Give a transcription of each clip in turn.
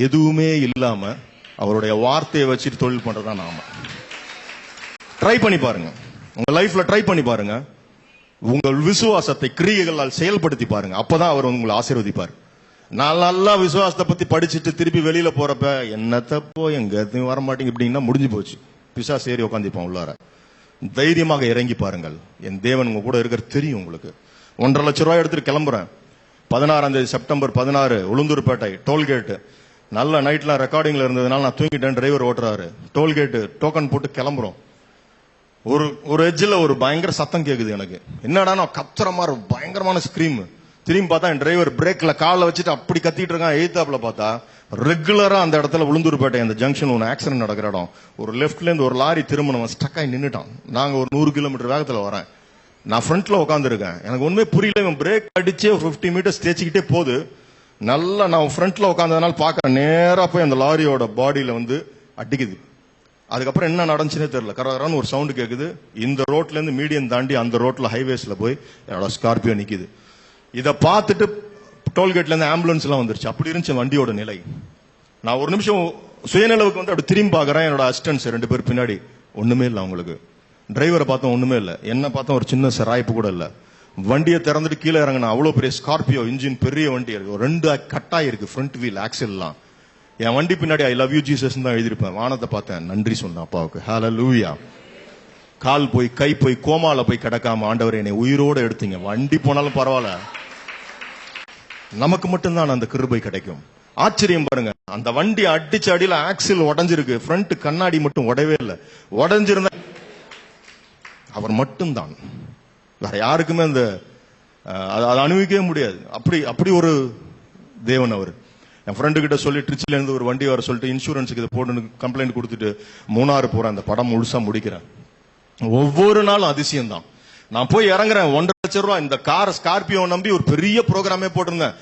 எதுவுமே இல்லாம அவருடைய வார்த்தையை வச்சுட்டு தொழில் பண்றதா நாம. ட்ரை பண்ணி பாருங்க, உங்க லைஃப்ல ட்ரை பண்ணி பாருங்க. உங்கள் விசுவாசத்தை கிரியைகளால் செயல்படுத்தி பாருங்க. அப்பதான் அவர் உங்களை ஆசீர்வதிப்பார். நான் நல்லா விசுவாசத்தை பத்தி படிச்சுட்டு திருப்பி வெளியில போறப்ப என்னத்தப்போ எங்க வர மாட்டேங்க இப்படின்னா முடிஞ்சு போச்சு. பிசாசு ஏறி உட்காந்துப்பான் உள்ளார. தைரியமாக இறங்கி பாருங்கள். என் தேவன் உங்க கூட இருக்கிற தெரியும் உங்களுக்கு. 1.5 லட்சம் ரூபாய் எடுத்துட்டு கிளம்புறேன். 16ஆம் தேதி செப்டம்பர் 16 உளுந்தூர்பேட்டை டோல்கேட்டு. நல்ல நைட்லாம் ரெக்கார்டிங்ல இருந்ததுனால நான் தூங்கிட்டேன். டிரைவர் ஓட்டுறாரு. டோல்கேட்டு டோக்கன் போட்டு கிளம்புறோம். ஒரு எட்ஜில் ஒரு பயங்கர சத்தம் கேக்குது எனக்கு. என்னடா நான் கத்துற மாதிரி பயங்கரமான ஸ்கிரீம். திரும்பி பார்த்தா என் டிரைவர் பிரேக்ல காலை வச்சுட்டு அப்படி கத்திட்டு இருக்கான். எய்தாப்ல பார்த்தா ரெகுலரா அந்த இடத்துல உளுந்தூர்பேட்டை அந்த ஜங்ஷன் ஒன்று ஆக்சிடென்ட் நடக்கிற இடம். ஒரு லெப்ட்ல இருந்து ஒரு லாரி திரும்பணும் ஸ்டக் ஆகி நின்னுட்டான். நாங்க ஒரு 100 கிலோமீட்டர் வேகத்துல வரேன். நான் ஃப்ரண்ட்ல உட்காந்துருக்கேன். எனக்கு ஒண்ணுமே புரியல. இவன் பிரேக் அடிச்சு 50 மீட்டர்ஸ் தேய்ச்சிக்கிட்டே போகுது. நல்லா நான் ஃப்ரண்ட்ல உட்காந்ததுனால பாக்கிறேன். நேரா போய் அந்த லாரியோட பாடியில வந்து அடிக்குது. அதுக்கப்புறம் என்ன நடந்துச்சுன்னே தெரியல. கரகரான்னு ஒரு சவுண்ட் கேக்குது. இந்த ரோட்ல இருந்து மீடியம் தாண்டி அந்த ரோட்ல ஹைவேஸ்ல போய் என்னோட ஸ்கார்பியோ நிக்குது. இதை பார்த்துட்டு டோல்கேட்ல இருந்து ஆம்புலன்ஸ் எல்லாம் வந்துருச்சு. அப்படி இருந்துச்சு வண்டியோட நிலை. நான் ஒரு நிமிஷம் சுயநிலவுக்கு வந்து அப்படி திரும்பி பாக்குறேன். என்னோட அசிஸ்டன்ஸ் 2 பேர் பின்னாடி. ஒண்ணுமே இல்லை அவங்களுக்கு. டிரைவரை பார்த்தோம் ஒண்ணுமே இல்லை. என்ன பார்த்தோம் ஒரு சின்ன சராய்ப்பு கூட இல்லை. வண்டியை திறந்துட்டு கீழே இறங்கினா அவ்வளவு பெரிய ஸ்கார்பியோ இன்ஜின் பெரிய வண்டி இருக்கு. 2 கட்டாய் இருக்கு ஃப்ரண்ட் வீல் ஆக்சில் எல்லாம். என் வண்டி பின்னாடி ஐ லவ் யூ ஜீசஸ் தான் எழுதிருப்பேன். வானத்தை பார்த்தேன். நன்றி சொன்னேன் அப்பாவுக்கு. ஹல்லேலூயா. கால் போய் கை போய் கோமால போய் கிடக்காம ஆண்டவர் என்னை உயிரோட எடுத்தீங்க. வண்டி போனாலும் பரவாயில்ல, நமக்கு மட்டும்தான் அந்த கிருபை கிடைக்கும். ஆச்சரியம் பாருங்க. அந்த வண்டி அடிச்ச அடியில ஆக்சில் உடஞ்சிருக்கு. ஃப்ரண்ட் கண்ணாடி மட்டும் உடையவே இல்லை. உடஞ்சிருந்த அவர் மட்டும்தான். வேற யாருக்குமே அந்த அதை அனுபவிக்கவே முடியாது. அப்படி ஒரு தேவன் அவர். என் ஃப்ரெண்டு கிட்ட சொல்லி ட்ரிச்சில இருந்து ஒரு வண்டி வர சொல்லிட்டு இன்சூரன்ஸுக்கு இதை போட்டு கம்ப்ளைண்ட் கொடுத்துட்டு மூணாறு போறேன். அந்த படம் முழுசா முடிக்கிறேன். ஒவ்வொரு நாளும் அதிசயம் தான். நான் போய் இறங்குறேன். 1.5 லட்சம் ரூபாய் இந்த கார் ஸ்கார்பியோ நம்பி ஒரு பெரிய ப்ரோக்ராமே போட்டிருந்தேன்.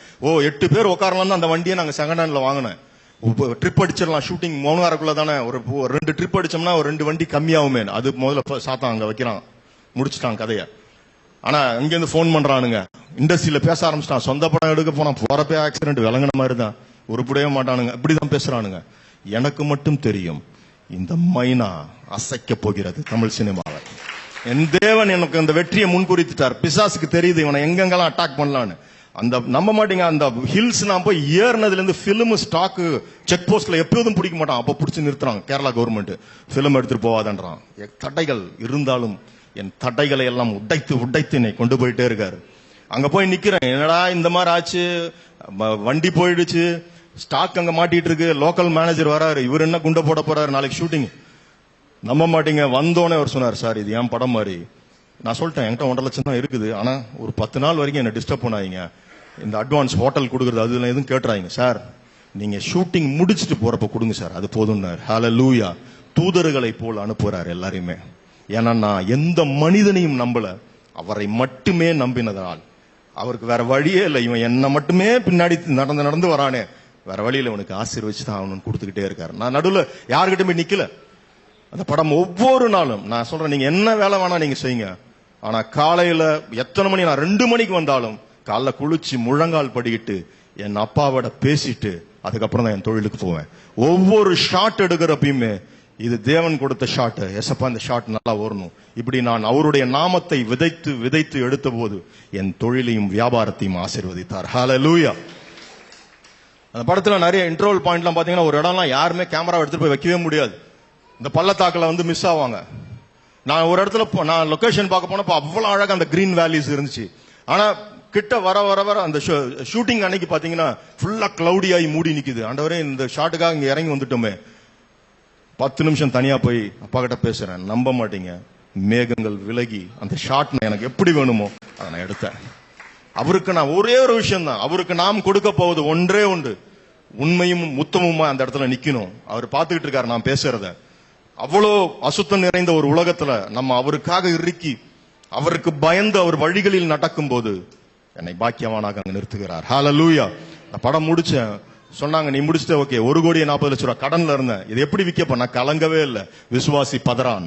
8 பேர் உட்காரலாம். அந்த வண்டியை நாங்க செகண்ட் ஹேண்ட்ல வாங்கினேன். ட்ரிப் அடிச்சிடலாம். ஷூட்டிங் மூணாறுக்குள்ள தானே. ஒரு 2 ட்ரிப் அடிச்சோம்னா ஒரு 2 வண்டி கம்மியாகுமே. அது முதல்ல சாத்தான் அங்க வைக்கிறான். முடிச்சுட்டான் கதைய. ஆனா இங்க இருந்து போன் பண்றானுங்க. இண்டஸ்ட்ரியில பேச ஆரம்பிச்சிட்டான். சொந்த படம் எடுக்க போனா போறப்பே ஆக்சிடென்ட் விளங்கின மாதிரி தான். உருப்படவே மாட்டானுங்க. இப்படிதான் பேசுறானுங்க. எனக்கு மட்டும் தெரியும் இந்த மைனா அசைக்க போகிறது தமிழ் சினிமாவை. என் தேவன் எனக்கு அந்த வெற்றியை முன்குறித்துட்டார். பிசாசுக்கு தெரியுது இவனை எங்கெங்கெல்லாம் அட்டாக் பண்ணலான்னு. அந்த நம்ப மாட்டீங்க, அந்த ஹில்ஸ் நான் போய் ஏறினதுல இருந்து பிலிம் ஸ்டாக் செக் போஸ்ட்ல எப்போதும் பிடிக்க மாட்டான். அப்ப பிடிச்சி நிறுத்துறாங்க கேரளா கவர்மெண்ட். பிலிம் எடுத்துட்டு போவாதன்றான். தடைகள் இருந்தாலும் என் தடைகளை எல்லாம் உடைத்து என்னை கொண்டு போயிட்டே இருக்காரு. அங்க போய் நிக்கிறேன். என்னடா இந்த மாதிரி ஆச்சு, வண்டி போயிடுச்சு, ஸ்டாக் அங்க மாட்டிட்டு இருக்கு. லோக்கல் மேனேஜர் வராரு. இவர் என்ன குண்டை போட போறாரு, நாளைக்கு ஷூட்டிங். நம்ப மாட்டீங்க, வந்தோடனே அவர் சொன்னார், சார் இது ஏன் படம் மாதிரி. நான் சொல்லிட்டேன் என்கிட்ட 1.5 லட்சம் தான் இருக்குது. ஆனா ஒரு 10 நாள் வரைக்கும் என்ன டிஸ்டர்ப் பண்ணாதீங்க. இந்த அட்வான்ஸ் ஹோட்டல் கொடுக்குறது அதுல எதுவும் கேட்டுறாங்க சார். நீங்க ஷூட்டிங் முடிச்சுட்டு போறப்ப கொடுங்க சார், அது போதும். ஹல்லேலூயா. தூதர்களை போல் அனுப்புறாரு எல்லாரையுமே. ஏன்னா நான் எந்த மனிதனையும் நம்பல, அவரை மட்டுமே நம்பினதால் அவருக்கு வேற வழியே இல்லை. இவன் என்ன மட்டுமே பின்னாடி நடந்து வரானே, வேற வழியில இவனுக்கு ஆசீர்வச்சு தான் அவனு கொடுத்துக்கிட்டே இருக்காரு. நான் நடுவில் யாருக்கிட்ட போய் நிக்கல. அந்த படம் ஒவ்வொரு நாளும் நான் சொல்றேன், நீங்க என்ன வேலை வேணா நீங்க செய்யுங்க. ஆனா காலையில எத்தனை மணி, நான் 2 மணிக்கு வந்தாலும் காலைல குளிச்சு முழங்கால் படிக்கிட்டு என் அப்பாவோட பேசிட்டு அதுக்கப்புறம் தான் என் தொழிலுக்கு போவேன். ஒவ்வொரு ஷாட் எடுக்கிறப்பயுமே இது தேவன் கொடுத்த ஷாட். எசப்பா இந்த ஷாட் நல்லா வரணும். இப்படி நான் அவருடைய நாமத்தை விதைத்து எடுத்த போது என் தொழிலையும் வியாபாரத்தையும் ஆசீர்வதித்தார். ஹல்லேலூயா. அந்த படத்துல நிறைய இன்டர்வல் பாயிண்ட்லாம் பாத்தீங்கன்னா ஒரு இடம்லாம் யாருமே கேமரா எடுத்துட்டு போய் வைக்கவே முடியாது. இந்த பள்ளத்தாக்குல வந்து மிஸ் ஆவாங்க. நான் ஒரு இடத்துல நான் லொகேஷன் பார்க்க போனப்ப அவ்வளவு அழகா அந்த கிரீன் வேலிஸ் இருந்துச்சு. ஆனா கிட்ட வர அந்த ஷூட்டிங் அன்னைக்கு பாத்தீங்கன்னா ஃபுல்லா கிளவுடி ஆகி மூடி நிக்குது. ஆண்டவரே இந்த ஷாட்டுக்காக இங்க இறங்கி வந்துட்டோமே. 10 நிமிஷம் தனியா போய் அப்பா கிட்ட பேசுறேன். நம்ப மாட்டீங்க, மேகங்கள் விலகி அந்த ஷாட் எனக்கு எப்படி வேணுமோ அதை நான் எடுத்தேன். அவருக்கு நான் ஒரே ஒரு விஷயம் தான், அவருக்கு நாம் கொடுக்க போவது ஒன்றே ஒன்று, உண்மையும் உத்தமமா அந்த இடத்துல நிக்கணும். அவர் பார்த்துக்கிட்டு இருக்காரு நான் பேசுறத. அவ்வளோ அசுத்தம் நிறைந்த ஒரு உலகத்துல நம்ம அவருக்காக இறுக்கி அவருக்கு பயந்து அவர் வழிகளில் நடக்கும் போது என்னை பாக்கியவானாக அங்க நிறுத்துகிறார். ஹல்லேலூயா. நான் படம் முடிச்சேன். சொன்னாங்க நீ முடிச்சிட்ட, ஓகே. 1,40,00,000 ரூபாய் கடன்ல இருந்தேன். இது எப்படி விற்கப்ப? நான் கலங்கவே இல்லை. விசுவாசி பதறான்.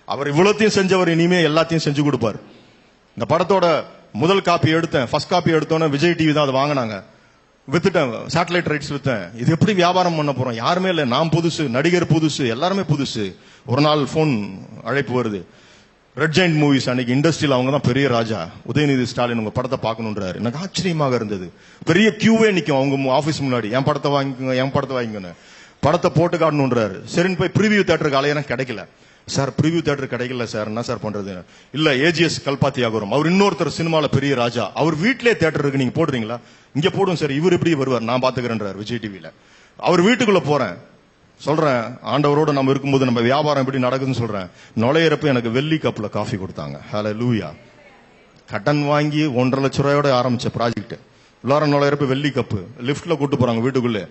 அவர் இவ்வளத்தையும் செஞ்சவர் இனிமே எல்லாத்தையும் செஞ்சு கொடுப்பார். இந்த படத்தோட முதல் காப்பி எடுத்தேன். ஃபர்ஸ்ட் காப்பி எடுத்தோன்னே விஜய் டிவி தான் அதை வாங்கினாங்க. வித்துட்டேன், சேட்டலைட் ரைட்ஸ் வித்தேன். இது எப்படி வியாபாரம் பண்ண போறோம்? யாருமே இல்ல, நான் புதுசு, நடிகர் புதுசு, எல்லாருமே புதுசு. ஒரு நாள் போன் அழைப்பு வருது. ரெட் ஜெயிண்ட் மூவிஸ் அன்னைக்கு இண்டஸ்ட்ரியில் அவங்க தான் பெரிய ராஜா. உதயநிதி ஸ்டாலின் உங்க படத்தை பார்க்கணுன்றாரு. எனக்கு ஆச்சரியமாக இருந்தது. பெரிய கியூவே நிக்கும் அவங்க ஆபீஸ் முன்னாடி, என் படத்தை வாங்கிக்கோங்க, என் படத்தை வாங்கிக்கோங்க. படத்தை போட்டு காட்டணுன்றாரு. சரின்னு போய் ப்ரிவியூ தியேட்டருக்கு அலையறேன், கிடைக்கல. சார் ப்ரிவியூ தியேட்டர் கிடைக்கல சார், என்ன சார் பண்றது? இல்ல ஏஜிஎஸ் கல்பாத்தியாகுரம், அவர் இன்னொருத்தர் சினிமால பெரிய ராஜா, அவர் வீட்டிலே தியேட்டர் இருக்கு, நீங்க போடுறீங்களா? இங்க போடும் சார். இவர் எப்படி வருவார்? நான் பாத்துக்கிறேன்றார் விஜய் டிவியில. அவர் வீட்டுக்குள்ள போறேன், சொல்றேன் ஆண்டவரோட நம்ம இருக்கும்போது நம்ம வியாபாரம் எப்படி நடக்குதுன்னு சொல்றேன். நுழையிறப்ப எனக்கு வெள்ளி கப்ல காஃபி கொடுத்தாங்க. ஹல்லேலூயா. கடன் வாங்கி 1.5 லட்சம் ரூபாயோட ஆரம்பிச்ச ப்ராஜெக்ட். எல்லாரும் நுழையிறப்ப வெள்ளி கப்பு லிப்ட்ல கூட்டு போறாங்க வீட்டுக்குள்ள.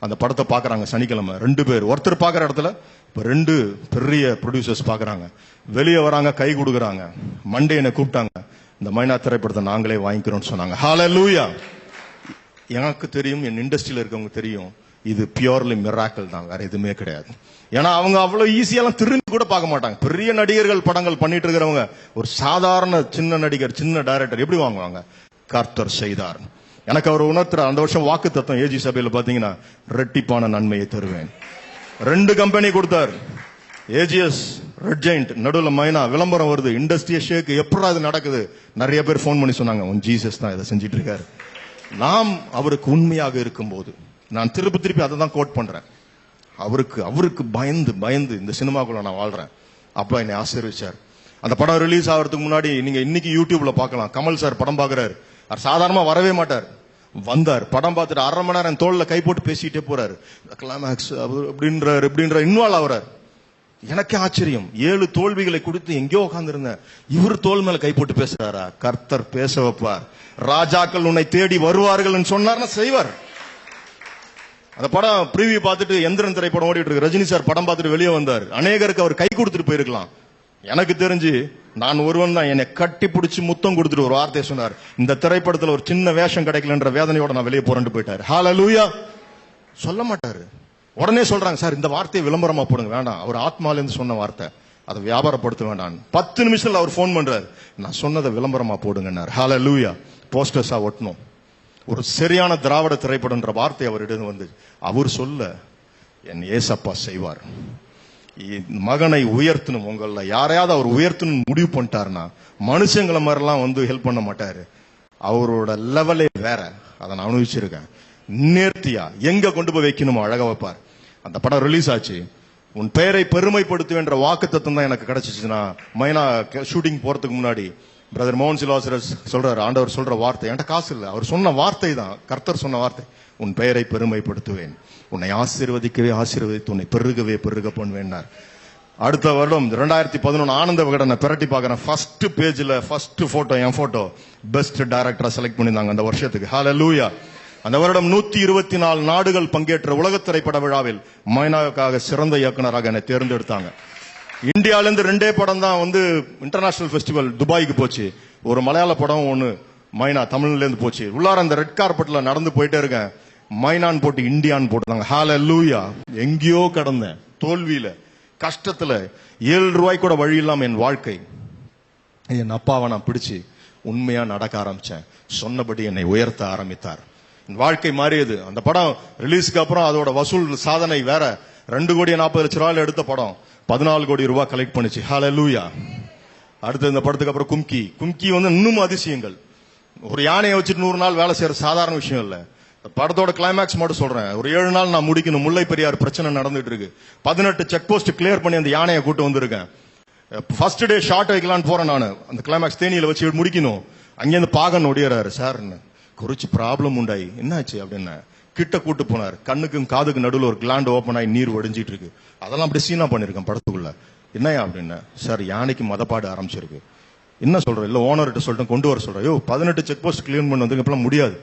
அந்த படத்தை பாக்குறாங்க சனிக்கிழமை. 2 பேர், ஒருத்தர் பாக்குற இடத்துல இப்ப 2 பெரிய ப்ரொடியூசர்ஸ் பாக்குறாங்க. வெளியே வராங்க, கை கொடுக்குறாங்க. மண்டே என்ன கூப்பிட்டாங்க, இந்த மைனா திரைப்படத்தை நாங்களே வாங்கிக்கிறோம்னு சொன்னாங்க. ஹல்லேலூயா. எனக்கு தெரியும், என் இண்டஸ்ட்ரியில இருக்கவங்க தெரியும், இது பியூர்லி மிராக்கிள் தான், வேற எதுவுமே கிடையாது. ஏன்னா அவங்க அவ்வளவு ஈஸியெல்லாம் திரும்பி கூட பார்க்க மாட்டாங்க. பெரிய நடிகர்கள் படங்கள் பண்ணிட்டு இருக்கிறவங்க ஒரு சாதாரண சின்ன நடிகர், சின்ன டைரக்டர் எப்படி வாங்குவாங்க? கர்த்தர் செய்தார். எனக்கு அவர் உணர்த்துற அந்த வருஷம் வாக்கு தத்துவம் ஏஜி சபையில பாத்தீங்கன்னா, ரெட்டிப்பான நன்மையை தருவேன். 2 கம்பெனி கொடுத்தார். ஏஜிஎஸ், ரெட் ஜெயிண்ட், நடுவுல மைனா. விளம்பரம் வருது, இண்டஸ்ட்ரியை ஷேக். எப்படா இது நடக்குது? நிறைய பேர் போன் பண்ணி சொன்னாங்க, உன் ஜீசஸ் தான் இதை செஞ்சிட்டு இருக்காரு. நாம் அவருக்கு உண்மையாக இருக்கும்போது, நான் திருப்பி அதை தான் கோட் பண்றேன், அவருக்கு பயந்து பயந்து இந்த சினிமாக்குள்ள நான் வாழ்றேன். அப்பா என்னை ஆசீர்வதிச்சார். அந்த படம் ரிலீஸ் ஆகிறதுக்கு முன்னாடி நீங்க இன்னைக்கு யூடியூப்ல பார்க்கலாம், கமல் சார் படம் பார்க்கிறாரு. அவர் சாதாரணமா வரவே மாட்டார். வந்தார், படம் பார்த்துட்டு 1/2 மணி நேரம் தோல்ல கை போட்டு பேசிட்டே போறாரு. கிளைமாக்ஸ் அப்படின்றாரு, இன்வால்வ் ஆகுறாரு. எனக்கே ஆச்சரியம். 7 தோல்விகளை கொடுத்து எங்கேயோ உட்கார்ந்து இருந்தேன். இவர் தோல் மேல கை போட்டு பேசுறாரா? கர்த்தர் பேச வைப்பார். ராஜாக்கள் உன்னை தேடி வருவார்கள் சொன்னார்னா செய்வார். அந்த படம் ப்ரீவியூ பார்த்துட்டு, எந்திரன் திரைப்படம் ஓடிட்டு இருக்கு, ரஜினி சார் படம் பார்த்துட்டு வெளியே வந்தார். அநேகருக்கு அவர் கை கொடுத்துட்டு போயிருக்கலாம். எனக்கு தெரிஞ்சு நான் ஒருவன் தான், என்னை கட்டி பிடிச்சி முத்தம் கொடுத்துட்டு ஒரு வார்த்தையை சொன்னார், இந்த திரைப்படத்தில் ஒரு சின்ன வேஷம் கிடைக்கலன்ற வேதனையோட நான் வெளியே போறேன்னு போயிட்டாரு. ஹல்லேலூயா. சொல்ல மாட்டாரு. உடனே சொல்றாங்க, சார் இந்த வார்த்தையை விளம்பரமா போடுங்க. வேண்டாம், அவர் ஆத்மால இருந்து சொன்ன வார்த்தை, அதை வியாபாரப்படுத்த வேண்டாம். 10 நிமிஷத்துல அவர் போன் பண்றாரு, நான் சொன்னதை விளம்பரமா போடுங்கன்னார். ஹல்லேலூயா. போஸ்டர்ஸா ஒட்டணும். ஒரு சரியான திராவிட திரைப்படம்ன்ற வார்த்தை அவரிடம் வந்து, அவர் சொல்ல என் ஏசப்பா செய்வார். மகனை உயர்த்தணும், உங்கள யாரையாவது அவர் உயர்த்தணும் முடிவு பண்ணிட்டாருன்னா, மனுஷங்களை மாதிரிலாம் வந்து ஹெல்ப் பண்ண மாட்டாரு. அவரோட லெவலே வேற. அதை நான் அனுபவிச்சிருக்கேன். நேர்த்தியா எங்க கொண்டு போய் வைக்கணுமோ அழகா வைப்பார். அந்த படம் ரிலீஸ் ஆச்சு. உன் பெயரை பெருமைப்படுத்துவேன்ற வாக்கு தத்துவம் தான் எனக்கு கிடைச்சிச்சுன்னா, மைனா ஷூட்டிங் போறதுக்கு முன்னாடி பிரதர் மோகன் சிலாசரஸ் சொல்றாரு, ஆண்டவர் சொல்ற வார்த்தை, என்கிட்ட காசு இல்லை, அவர் சொன்ன வார்த்தை தான், கர்த்தர் சொன்ன வார்த்தை, உன் பெயரை பெருமைப்படுத்துவேன், உன்னை ஆசீர்வதிக்கவே ஆசீர்வதித்து உன்னை பெருகவே பெருக பண்ணுவேன். அடுத்த வருடம் 2011 ஆனந்த விகடனை பிரட்டி பார்க்கிறேன். ஃபர்ஸ்ட் பேஜ்ல ஃபர்ஸ்ட் போட்டோ என் போட்டோ பெஸ்ட் டைரக்டரா செலக்ட் பண்ணியிருந்தாங்க அந்த வருஷத்துக்கு. ஹல்லேலூயா. அந்த வருடம் 124 நாடுகள் பங்கேற்ற உலக திரைப்பட விழாவில் மைனாவுக்காக சிறந்த இயக்குனராக என்னை தேர்ந்தெடுத்தாங்க. இந்தியால இருந்து 2 படம் தான் வந்து இன்டர்நேஷனல் ஃபெஸ்டிவல் துபாய்க்கு போச்சு. ஒரு மலையாள படம் ஒண்ணு மைனா தமிழ்ல இருந்து போச்சு. உள்ளார அந்த ரெட் கார்பெட்ல நடந்து போயிட்டே இருக்கேன், மைனான் போட்டு இந்தியான்னு போட்டுட்டாங்க. ஹல்லேலூயா. எங்கேயோ கடந்தேன், தோல்வியில, கஷ்டத்துல, 7 ரூபாய் கூட வழி இல்லாம என் வாழ்க்கை. என் அப்பாவை நான் பிடிச்சு உண்மையா நடக்க ஆரம்பிச்சேன். சொன்னபடி என்னை உயர்த்த ஆரம்பித்தார். வாழ்க்கை மாறியது. அந்த படம் ரிலீஸ்க்கு அப்புறம் அதோட வசூல் சாதனை வேற. 2,40,00,000 எடுத்த படம் 14 கோடி ரூபாய் கலெக்ட் பண்ணுச்சு. ஹல்லேலூயா. அடுத்து இந்த படத்துக்கு அப்புறம் கும்கி வந்து இன்னும் அதிசயங்கள். ஒரு யானையை வச்சுட்டு 100 நாள் வேலை செய்யற சாதாரண விஷயம் இல்ல. படத்தோட கிளைமேக்ஸ் மட்டும் சொல்றேன். ஒரு 7 நாள் நான் முடிக்கணும். முல்லை பெரியார் பிரச்சனை நடந்துட்டு இருக்கு. 18 செக் போஸ்ட் கிளியர் பண்ணி அந்த யானையை கூட்டு வந்திருக்கேன். ஃபர்ஸ்ட் டே ஷார்ட் வைக்கலான்னு போறேன் நான். அந்த கிளைமேக்ஸ் தேனியில வச்சு முடிக்கணும். அங்கேருந்து பாகன் ஒடியறாரு. சார் குறிச்சு ப்ராப்ளம் உண்டாயி, என்னாச்சு அப்படின்னு கிட்ட கூட்டு போனார். கண்ணுக்கும் காதுக்கு நடுவில் ஒரு கிளாண்ட் ஓப்பன் ஆகி நீர் வடிஞ்சிட்டு இருக்கு. அதெல்லாம் அப்படி சீனா பண்ணிருக்கேன் படத்துக்குள்ள. என்னையா அப்படின்னு, சார் யானைக்கு மதப்பாடு ஆரம்பிச்சிருக்கு. என்ன சொல்ற? இல்ல ஓனர்கிட்ட சொல்லிட்டு கொண்டு வர சொல்றேன். 18 செக் போஸ்ட் கிளீன் பண்ண வந்து இப்பெல்லாம் முடியாது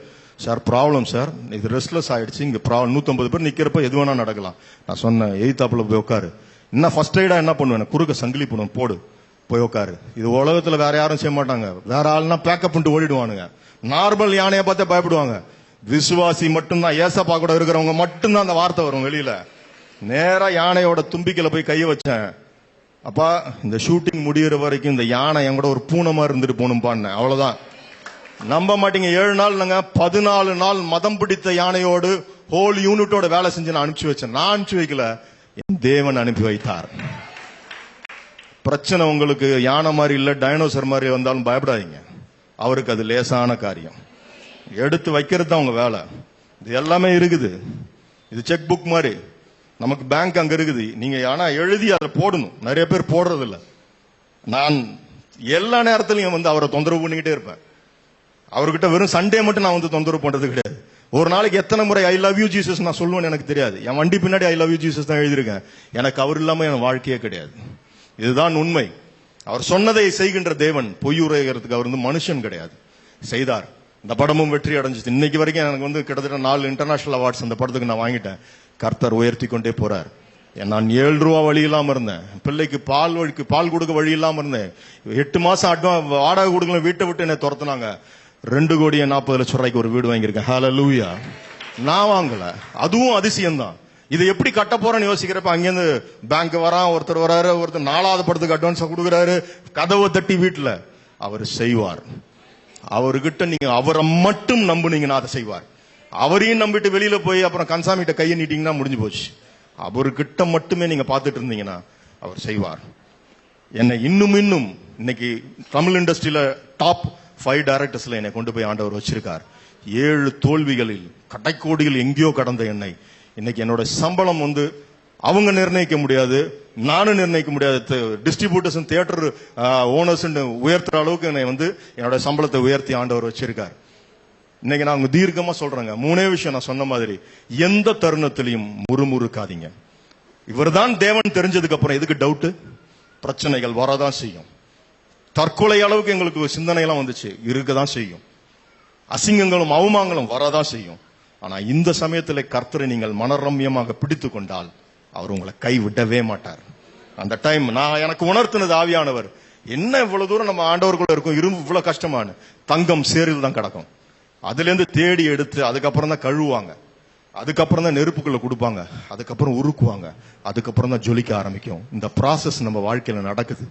சார், ப்ராப்ளம் சார், இது ரெஸ்ட்லெஸ் ஆயிடுச்சு. இங்க 150 பேர் நிக்கிறப்ப எது வேணா நடக்கலாம். நான் சொன்னேன், எய்தாப்புல போய் உட்காரு. என்ன ஃபர்ஸ்ட் எய்டா என்ன பண்ணுவேன், குறுக்க சங்கிலி பண்ணுவேன், போடு போய் உட்காரு. இது உலகத்துல வேற யாரும் செய்ய மாட்டாங்க. வேற ஆள்னா பேக்கப் பண்ணிட்டு ஓடிடுவானுங்க. நார்மல் யானையை பார்த்தா பயப்படுவாங்க. விசுவாசி மட்டும்தான், ஏசப்பா கூட இருக்கிறவங்க மட்டும்தான் அந்த வார்த்தை வரும் வெளியில. நேரா யானையோட தும்பிக்கையில போய் கைய வச்சேன். அப்பா இந்த ஷூட்டிங் முடிகிற வரைக்கும் இந்த யானை என் கூட ஒரு பூனை மாதிரி இருந்துட்டு போகணும்பான்னு. அவ்வளவுதான். நம்ப மாட்டீங்க, 7 நாள் 14 நாள் மதம் பிடித்த யானையோடு ஹோல் யூனிட்டோட வேலை செஞ்சு நான் அனுப்பிச்சு வச்சேன். நான் அனுப்பிச்சு வைக்கல, என் தேவன் அனுப்பி வைத்தார். பிரச்சனை உங்களுக்கு யானை மாதிரி இல்ல, டைனோசர் மாதிரி வந்தாலும் பயப்படாதீங்க. அவருக்கு அது லேசான காரியம். எடுத்து வைக்கிறது தான் உங்க வேலை. இது எல்லாமே இருக்குது. இது செக் புக் மாதிரி. நமக்கு பேங்க் அங்க இருக்குது. நீங்க ஆனா எழுதி அதை போடணும். நிறைய பேர் போடுறது இல்ல. நான் எல்லா நேரத்திலையும் அவரை தொந்தரவு பண்ணிக்கிட்டே இருப்பேன். அவர்கிட்ட வெறும் சண்டே மட்டும் நான் தொந்தரவு பண்றது கிடையாது. ஒரு நாளைக்கு எத்தனை முறை ஐ லவ் யூ ஜீசஸ் நான் சொல்லுவேன்னு எனக்கு தெரியாது. என் வண்டி பின்னாடி ஐ லவ் யூ ஜீசஸ் தான் எழுதியிருக்கேன். எனக்கு அவர் இல்லாம என் வாழ்க்கையே கிடையாது. இதுதான் உண்மை. அவர் சொன்னதை செய்கின்ற தேவன். பொய் உரைகிறதுக்கு அவர் மனுஷன் கிடையாது. செய்தார். இந்த படமும் வெற்றி அடைஞ்சிச்சு. இன்னைக்கு வரைக்கும் எனக்கு கிட்டத்தட்ட 4 இன்டர்நேஷனல் அவார்ட்ஸ் அந்த படத்துக்கு நான் வாங்கிட்டேன். கர்த்தர் உயர்த்தி கொண்டே போறார். நான் 7 ரூபா வழி இல்லாம இருந்தேன். பிள்ளைக்கு பால் கொடுக்க வழி இல்லாம இருந்தேன். 8 மாசம் வாடகை கொடுக்கல, வீட்டை விட்டு என்ன துரத்துனாங்க. 2,40,00,000 ஒரு வீடு வாங்கியிருக்கேன். ஹல்லேலூயா. நான் வாங்கல, அதுவும் அதிசயம் தான். இதை எப்படி கட்ட போறேன்னு யோசிக்கிறப்ப அங்கிருந்து பேங்க் வரான், ஒருத்தர் வராரு, ஒருத்தர் 4வது படத்துக்கு அட்வான்ஸ் கொடுக்குறாரு. கதவை தட்டி வீட்டுல அவர் செய்வார். அவர்கிட்ட நீங்க அவரை மட்டும் நம்புனீங்கன்னா அதை செய்வார். அவரையும் நம்பிட்டு வெளியில போய் அப்புறம் கன்சாமிட்ட கையை நீட்டீங்கன்னா முடிஞ்சு போச்சு. அவர்கிட்ட மட்டுமே நீங்க பார்த்துட்டு இருந்தீங்கன்னா அவர் செய்வார். என்னை இன்னும் இன்னைக்கு தமிழ் இண்டஸ்ட்ரியில டாப் 5 டைரக்டர்ஸ்ல என்னை கொண்டு போய் ஆண்டவர் வச்சிருக்கார். 7 தோல்விகளில் கடைக்கோடிகள் எங்கேயோ கடந்த என்னை இன்னைக்கு என்னோட சம்பளம் அவங்க நிர்ணயிக்க முடியாது, நானும் நிர்ணயிக்க முடியாது. டிஸ்ட்ரிபியூட்டர்ஸ், தியேட்டர் ஓனர்ஸ் உயர்த்துற அளவுக்கு என்னை என்னோட சம்பளத்தை உயர்த்தி ஆண்டவர் வச்சிருக்கார். இன்னைக்கு நான் தீர்க்கமா சொல்றேங்க, 3 விஷயம் நான் சொன்ன மாதிரி. எந்த தருணத்திலையும் முறுமுறுக்காதீங்க. இவர்தான் தேவன் தெரிஞ்சதுக்கு அப்புறம் எதுக்கு டவுட்? பிரச்சனைகள் வரதான் செய்யும். தற்கொலை அளவுக்கு எங்களுக்கு சிந்தனை எல்லாம் வந்துச்சு, இருக்கதான் செய்யும். அசிங்கங்களும் அவமானங்களும் வரதான் செய்யும். ஆனா இந்த சமயத்தில் கர்த்தரை நீங்கள் மனரம்யமாக பிடித்து கொண்டால் அவர் உங்களை கைவிடவே மாட்டார். அந்த டைம் நான் எனக்கு உணர்த்தினது ஆவியானவர். என்ன இவ்வளவு தூரம் நம்ம ஆண்டவருக்குள்ள இருக்கும், இவ்வளவு கஷ்டமான தங்கம் சேரில் தான் கிடக்கும். அதுல இருந்து தேடி எடுத்து அதுக்கப்புறம் தான் கழுவுவாங்க, அதுக்கப்புறம் தான் நெருப்புக்குள்ள கொடுப்பாங்க, அதுக்கப்புறம் உருக்குவாங்க, அதுக்கப்புறம் தான் ஜொலிக்க ஆரம்பிக்கும். இந்த ப்ராசஸ் நம்ம வாழ்க்கையில நடக்குது.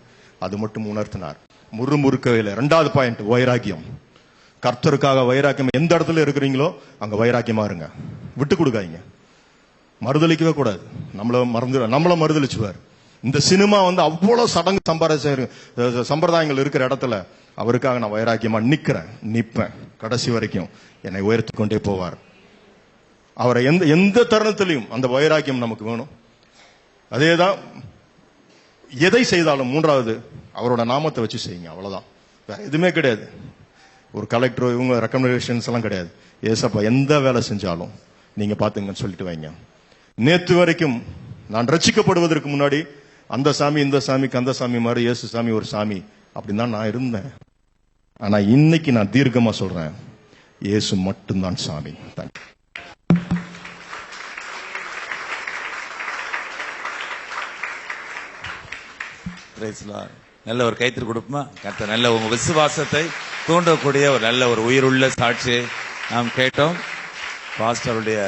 அது மட்டும் உணர்த்தினார். முறுமுறுக்கவே இல்லை. 2வது பாயிண்ட், வைராக்கியம். கர்த்தருக்காக வைராக்கியம். எந்த இடத்துல இருக்கிறீங்களோ அங்க வைராக்கியமா இருங்க. விட்டு கொடுக்காதீங்க, மறுதளிக்கவே கூடாது. நம்மள மறுதளிச்சுவார். இந்த சினிமா அவ்வளவு சடங்கு சம்பிரதாயங்கள் இருக்கிற இடத்துல அவருக்காக நான் வைராக்கியமா நிப்பேன். கடைசி வரைக்கும் என்னை உயர்த்தி கொண்டே போவார். அவரை எந்த தருணத்திலையும் அந்த வைராக்கியம் நமக்கு வேணும். அதேதான் எதை செய்தாலும் 3வது அவரோட நாமத்தை வச்சு செய்யுங்க. அவ்வளவுதான், வேற எதுவுமே கிடையாது. ஒரு கலெக்டர் இவங்க ரெக்கமெண்டேஷன்ஸ் எல்லாம் கிடையாது. ஏசப்பா எந்த வேலை செஞ்சாலும் நீங்க பாத்துங்கன்னு சொல்லிட்டு வைங்க. நேத்து வரைக்கும் நான் ரட்சிக்கப்படுவதற்கு முன்னாடி அந்த சாமி இந்த சாமிக்கு அந்த சாமி மாதிரி இயேசு சாமி ஒரு சாமி அப்படின்னு தான் நான் இருந்தேன். ஆனா இன்னைக்கு நான் தீர்க்கமா சொல்றேன், இயேசு மட்டும்தான் சாமி. நல்ல ஒரு கைத்தறி கொடுப்போமா? கர்த்தர் நல்ல உங்க விசுவாசத்தை தூண்டக்கூடிய ஒரு நல்ல ஒரு உயிருள்ள சாட்சியை நாம் கேட்டோம். பாஸ்டருடைய